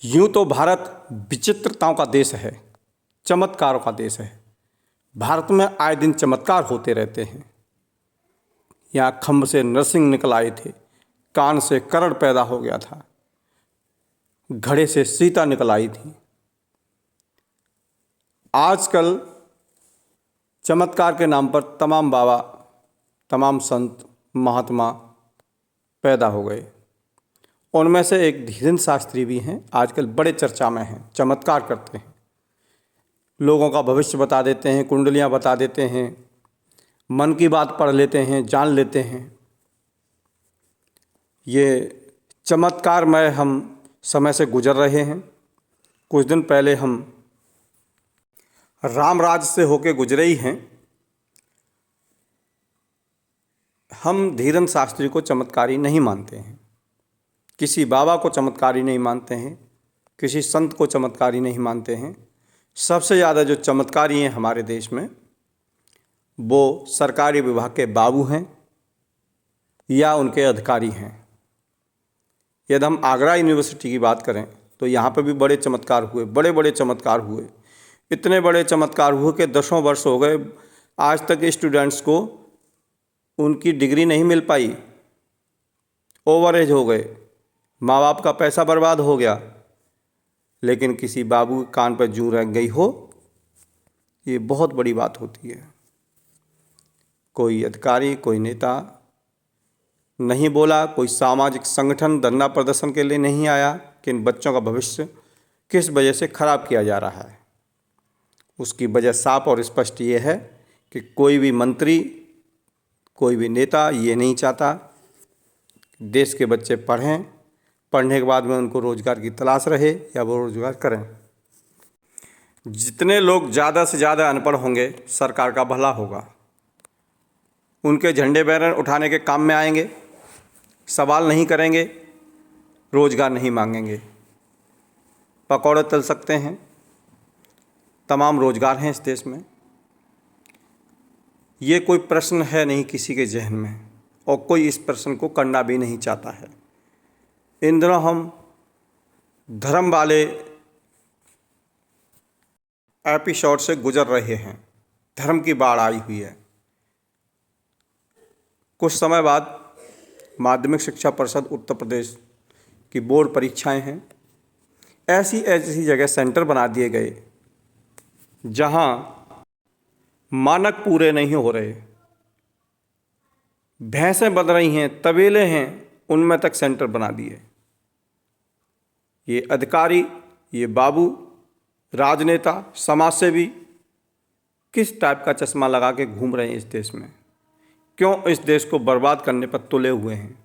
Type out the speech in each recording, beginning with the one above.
यूं तो भारत विचित्रताओं का देश है, चमत्कारों का देश है। भारत में आए दिन चमत्कार होते रहते हैं। यहाँ खम्भ से नरसिंह निकल आए थे, कान से करण पैदा हो गया था, घड़े से सीता निकल आई थी। आजकल चमत्कार के नाम पर तमाम बाबा, तमाम संत, महात्मा पैदा हो गए। उनमें से एक धीरेन्द्र शास्त्री भी हैं, आजकल बड़े चर्चा में हैं। चमत्कार करते हैं, लोगों का भविष्य बता देते हैं, कुंडलियाँ बता देते हैं, मन की बात पढ़ लेते हैं, जान लेते हैं। ये चमत्कारमय हम समय से गुजर रहे हैं। कुछ दिन पहले हम रामराज से होके गुजरे ही हैं। हम धीरेन्द्र शास्त्री को चमत्कारी नहीं मानते हैं, किसी बाबा को चमत्कारी नहीं मानते हैं, किसी संत को चमत्कारी नहीं मानते हैं। सबसे ज़्यादा जो चमत्कारी हैं हमारे देश में, वो सरकारी विभाग के बाबू हैं या उनके अधिकारी हैं। यदि हम आगरा यूनिवर्सिटी की बात करें तो यहाँ पर भी बड़े चमत्कार हुए, बड़े बड़े चमत्कार हुए। इतने बड़े चमत्कार हुए कि 10 वर्ष हो गए, आज तक स्टूडेंट्स को उनकी डिग्री नहीं मिल पाई। ओवर एज हो गए, माँ बाप का पैसा बर्बाद हो गया, लेकिन किसी बाबू के कान पर जूं रह गई हो, ये बहुत बड़ी बात होती है। कोई अधिकारी, कोई नेता नहीं बोला, कोई सामाजिक संगठन धरना प्रदर्शन के लिए नहीं आया कि इन बच्चों का भविष्य किस वजह से खराब किया जा रहा है। उसकी वजह साफ और स्पष्ट ये है कि कोई भी मंत्री, कोई भी नेता ये नहीं चाहता देश के बच्चे पढ़ें, पढ़ने के बाद में उनको रोज़गार की तलाश रहे या वो रोज़गार करें। जितने लोग ज़्यादा से ज़्यादा अनपढ़ होंगे, सरकार का भला होगा। उनके झंडे बैनर उठाने के काम में आएंगे, सवाल नहीं करेंगे, रोज़गार नहीं मांगेंगे, पकौड़े तल सकते हैं। तमाम रोज़गार हैं इस देश में, ये कोई प्रश्न है नहीं किसी के जहन में, और कोई इस प्रश्न को करना भी नहीं चाहता है। इन दिनों हम धर्म वाले एपिसोड से गुजर रहे हैं। धर्म की बाढ़ आई हुई है। कुछ समय बाद माध्यमिक शिक्षा परिषद उत्तर प्रदेश की बोर्ड परीक्षाएं हैं। ऐसी ऐसी जगह सेंटर बना दिए गए जहां मानक पूरे नहीं हो रहे, भैंसें बंध रही हैं, तबेले हैं, उनमें तक सेंटर बना दिए। ये अधिकारी, ये बाबू, राजनेता, समाजसेवी किस टाइप का चश्मा लगा के घूम रहे हैं इस देश में? क्यों इस देश को बर्बाद करने पर तुले हुए हैं?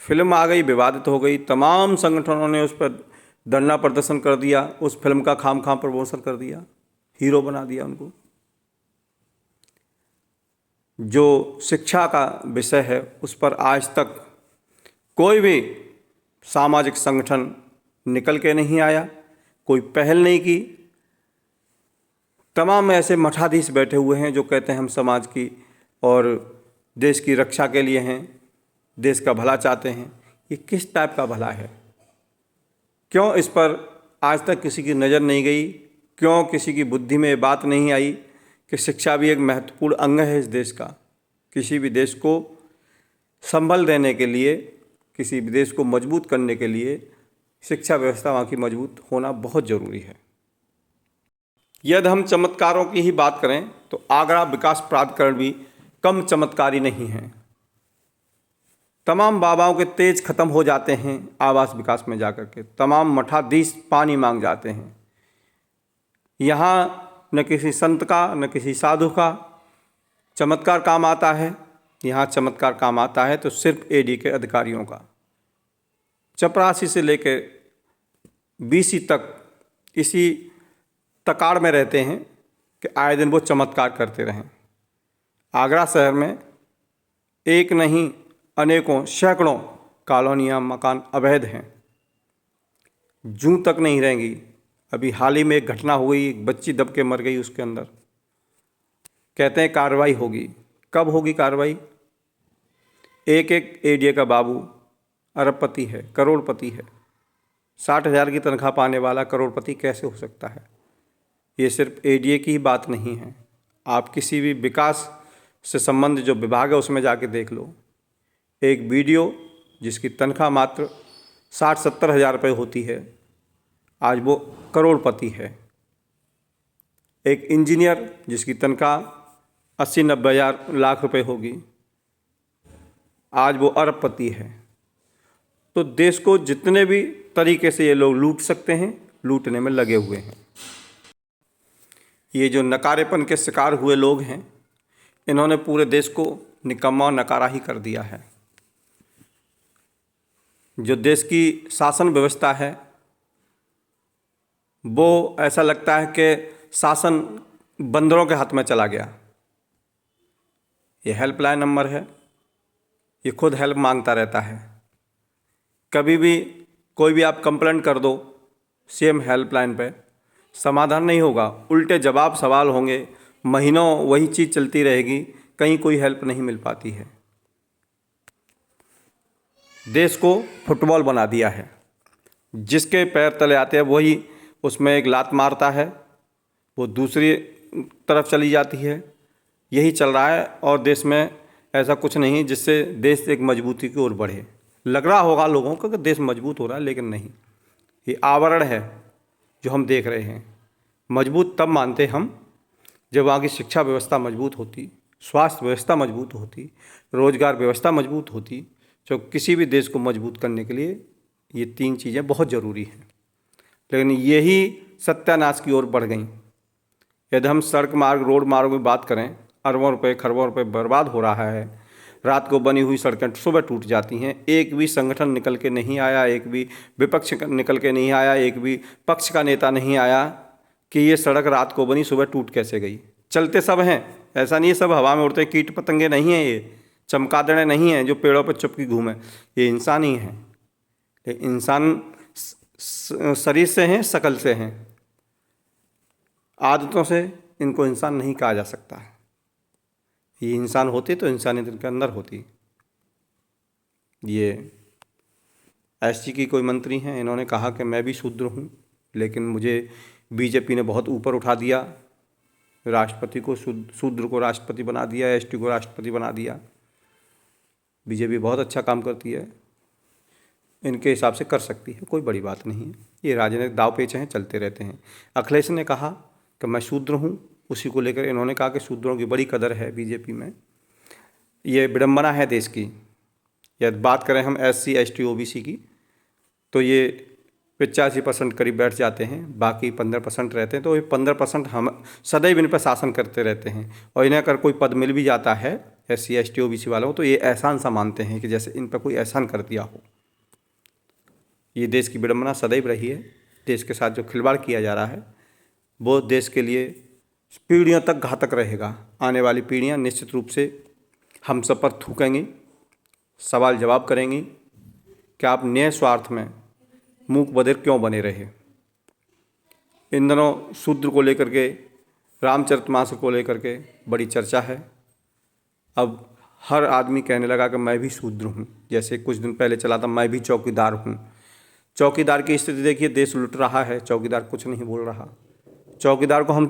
फिल्म आ गई, विवादित हो गई, तमाम संगठनों ने उस पर धरना प्रदर्शन कर दिया, उस फिल्म का खामखा प्रमोशन कर दिया, हीरो बना दिया उनको। जो शिक्षा का विषय है उस पर आज तक कोई भी सामाजिक संगठन निकल के नहीं आया, कोई पहल नहीं की। तमाम ऐसे मठाधीश बैठे हुए हैं जो कहते हैं हम समाज की और देश की रक्षा के लिए हैं, देश का भला चाहते हैं। ये किस टाइप का भला है? क्यों इस पर आज तक किसी की नज़र नहीं गई? क्यों किसी की बुद्धि में ये बात नहीं आई कि शिक्षा भी एक महत्वपूर्ण अंग है इस देश का? किसी भी देश को संबल देने के लिए, किसी भी देश को मजबूत करने के लिए शिक्षा व्यवस्था वहाँ की मजबूत होना बहुत ज़रूरी है। यदि हम चमत्कारों की ही बात करें तो आगरा विकास प्राधिकरण भी कम चमत्कारी नहीं है। तमाम बाबाओं के तेज खत्म हो जाते हैं आवास विकास में जाकर के, तमाम मठाधीश पानी मांग जाते हैं। यहाँ न किसी संत का, न किसी साधु का चमत्कार काम आता है। यहाँ चमत्कार काम आता है तो सिर्फ एडी के अधिकारियों का। चपरासी से लेकर बीसी तक इसी तकाड़ में रहते हैं कि आए दिन वो चमत्कार करते रहें। आगरा शहर में एक नहीं अनेकों सैकड़ों कॉलोनियाँ, मकान अवैध हैं, जूं तक नहीं रहेंगी। अभी हाल ही में एक घटना हुई, एक बच्ची दब के मर गई उसके अंदर। कहते हैं कार्रवाई होगी। कब होगी कार्रवाई? एक एक एरिया का बाबू अरबपति है, करोड़पति है, 60,000 की तनख्वाह पाने वाला करोड़पति कैसे हो सकता है? ये सिर्फ एडीए की ही बात नहीं है। आप किसी भी विकास से संबंध जो विभाग है उसमें जाके देख लो। एक वीडियो जिसकी तनख्वाह मात्र 60-70 हज़ार रुपये होती है, आज वो करोड़पति है। एक इंजीनियर जिसकी तनख्वाह 80-90 हज़ार लाख रुपए होगी, आज वो अरबपति है। तो देश को जितने भी तरीके से ये लोग लूट सकते हैं, लूटने में लगे हुए हैं। ये जो नकारेपन के शिकार हुए लोग हैं, इन्होंने पूरे देश को निकम्मा और नकारा ही कर दिया है। जो देश की शासन व्यवस्था है वो ऐसा लगता है कि शासन बंदरों के हाथ में चला गया। ये हेल्पलाइन नंबर है, ये खुद हेल्प मांगता रहता है। कभी भी कोई भी आप कंप्लेंट कर दो सेम हेल्पलाइन पे, समाधान नहीं होगा, उल्टे जवाब सवाल होंगे, महीनों वही चीज़ चलती रहेगी, कहीं कोई हेल्प नहीं मिल पाती है। देश को फुटबॉल बना दिया है। जिसके पैर तले आते हैं वही उसमें एक लात मारता है, वो दूसरी तरफ चली जाती है। यही चल रहा है और देश में ऐसा कुछ नहीं जिससे देश एक मजबूती की ओर बढ़े। लग रहा होगा लोगों को कि देश मजबूत हो रहा है, लेकिन नहीं, ये आवरण है जो हम देख रहे हैं। मजबूत तब मानते हम जब वहाँ की शिक्षा व्यवस्था मजबूत होती, स्वास्थ्य व्यवस्था मजबूत होती, रोजगार व्यवस्था मजबूत होती। जो किसी भी देश को मजबूत करने के लिए ये 3 चीज़ें बहुत ज़रूरी हैं, लेकिन यही सत्यानाश की ओर बढ़ गई। यदि हम सड़क मार्ग, रोड मार्ग की बात करें, अरबों रुपए खरबों रुपए बर्बाद हो रहा है। रात को बनी हुई सड़कें सुबह टूट जाती हैं। एक भी संगठन निकल के नहीं आया, एक भी विपक्ष निकल के नहीं आया, एक भी पक्ष का नेता नहीं आया कि ये सड़क रात को बनी, सुबह टूट कैसे गई। चलते सब हैं, ऐसा नहीं है सब हवा में उड़ते कीट पतंगे नहीं हैं, ये चमगादड़ें नहीं हैं जो पेड़ों पर चुपकी घूमें, ये इंसान ही हैं। ये इंसान शरीर से हैं, शकल से हैं, आदतों से इनको इंसान नहीं कहा जा सकता है। ये इंसान होते तो इंसानियत इनके अंदर होती। ये एससी की कोई मंत्री हैं, इन्होंने कहा कि मैं भी शूद्र हूँ, लेकिन मुझे बीजेपी ने बहुत ऊपर उठा दिया, राष्ट्रपति को शूद्र को राष्ट्रपति बना दिया, एसटी को राष्ट्रपति बना दिया। बीजेपी बहुत अच्छा काम करती है, इनके हिसाब से कर सकती है, कोई बड़ी बात नहीं है। ये राजनीतिक दाव पेच हैं, चलते रहते हैं। अखिलेश ने कहा कि मैं शूद्र हूँ, उसी को लेकर इन्होंने कहा कि शूद्रों की बड़ी कदर है बीजेपी में। ये विडंबना है देश की। यदि बात करें हम एससी एसटी ओबीसी की, तो ये 85% करीब बैठ जाते हैं, बाकी 15% रहते हैं। तो ये 15% हम सदैव इन पर शासन करते रहते हैं, और इन्हें अगर कोई पद मिल भी जाता है एससी एसटी ओबीसी वालों को, तो ये एहसान सा मानते हैं कि जैसे इन पर कोई एहसान कर दिया हो। ये देश की विडंबना सदैव रही है। देश के साथ जो खिलवाड़ किया जा रहा है वो देश के लिए पीढ़ियों तक घातक रहेगा। आने वाली पीढ़ियां निश्चित रूप से हम सब पर थूकेंगी, सवाल जवाब करेंगी कि आप न्याय स्वार्थ में मूक बधिर क्यों बने रहे। इन दिनों शूद्र को लेकर के, रामचरितमानस को लेकर के बड़ी चर्चा है। अब हर आदमी कहने लगा कि मैं भी शूद्र हूँ। जैसे कुछ दिन पहले चला था मैं भी चौकीदार हूँ। चौकीदार की स्थिति देखिए, देश लुट रहा है, चौकीदार कुछ नहीं बोल रहा। चौकीदार को हम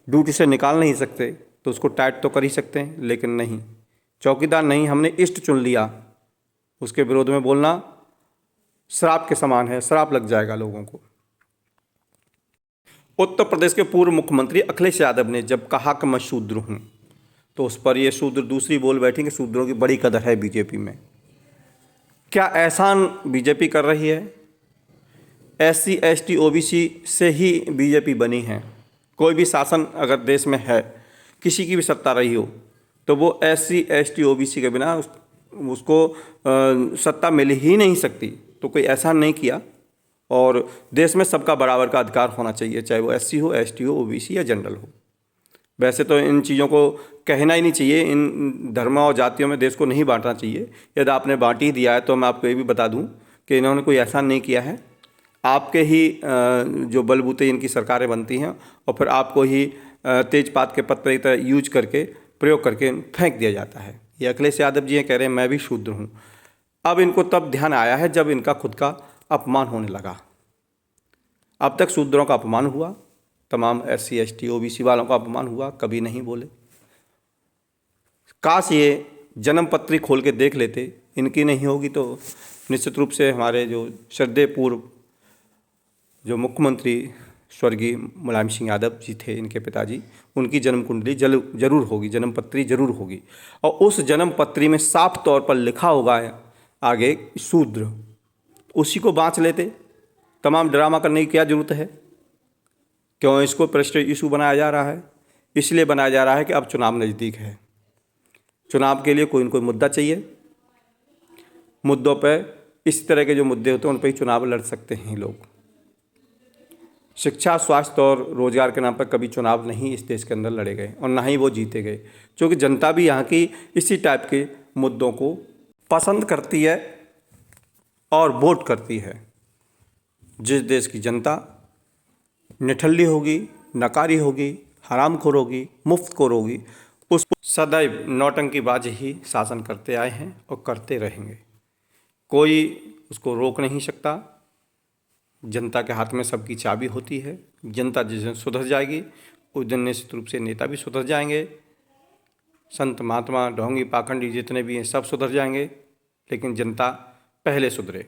ड्यूटी से निकाल नहीं सकते, तो उसको टाइट तो कर ही सकते हैं, लेकिन नहीं, चौकीदार नहीं, हमने इष्ट चुन लिया। उसके विरोध में बोलना श्राप के समान है, श्राप लग जाएगा लोगों को। उत्तर प्रदेश के पूर्व मुख्यमंत्री अखिलेश यादव ने जब कहा कि मैं शूद्र हूँ, तो उस पर ये शूद्र दूसरी बोल बैठी कि शूद्रों की बड़ी कदर है बीजेपी में। क्या एहसान बीजेपी कर रही है? एससी एसटी ओबीसी से ही बीजेपी बनी है। कोई भी शासन अगर देश में है, किसी की भी सत्ता रही हो, तो वो एससी एसटी ओबीसी के बिना उसको सत्ता मिल ही नहीं सकती। तो कोई एहसान नहीं किया, और देश में सबका बराबर का अधिकार होना चाहिए, चाहे वो एससी हो, एसटी हो, ओबीसी या जनरल हो। वैसे तो इन चीज़ों को कहना ही नहीं चाहिए, इन धर्मों और जातियों में देश को नहीं बांटना चाहिए। यदि आपने बांट ही दिया है तो मैं आपको ये भी बता दूं कि इन्होंने कोई एहसान नहीं किया है। आपके ही जो बलबूते इनकी सरकारें बनती हैं, और फिर आपको ही तेजपात के पत्ते की तरह यूज करके, प्रयोग करके फेंक दिया जाता है। ये अखिलेश यादव जी हैं, कह रहे हैं मैं भी शूद्र हूँ। अब इनको तब ध्यान आया है जब इनका खुद का अपमान होने लगा। अब तक शूद्रों का अपमान हुआ, तमाम SC ST OBC वालों का अपमान हुआ, कभी नहीं बोले। काश ये जन्म पत्री खोल के देख लेते, इनकी नहीं होगी तो निश्चित रूप से हमारे जो श्रद्धेय पूर्व जो मुख्यमंत्री स्वर्गीय मुलायम सिंह यादव जी थे, इनके पिताजी, उनकी जन्म कुंडली जरूर होगी, जन्म पत्री जरूर होगी। और उस जन्म पत्री में साफ तौर पर लिखा होगा आगे शूद्र, उसी को बाँच लेते। तमाम ड्रामा करने की क्या जरूरत है? क्यों इसको प्रेस्टीज इशू बनाया जा रहा है? इसलिए बनाया जा रहा है कि अब चुनाव नज़दीक है, चुनाव के लिए कोई न कोई मुद्दा चाहिए। मुद्दों पर, इस तरह के जो मुद्दे होते हैं उन पर ही चुनाव लड़ सकते हैं लोग। शिक्षा, स्वास्थ्य और रोजगार के नाम पर कभी चुनाव नहीं इस देश के अंदर लड़े गए और ना ही वो जीते गए, क्योंकि जनता भी यहाँ की इसी टाइप के मुद्दों को पसंद करती है और वोट करती है। जिस देश की जनता निठल्ली होगी, नकारी होगी, हरामखोर होगी, मुफ्तखोर होगी, उस सदैव नौटंकीबाज ही शासन करते आए हैं और करते रहेंगे। कोई उसको रोक नहीं सकता। जनता के हाथ में सबकी चाबी होती है। जनता जिस दिन सुधर जाएगी उस दिन निश्चित रूप से नेता भी सुधर जाएंगे, संत महात्मा ढोंगी पाखंडी जितने भी हैं सब सुधर जाएंगे, लेकिन जनता पहले सुधरे।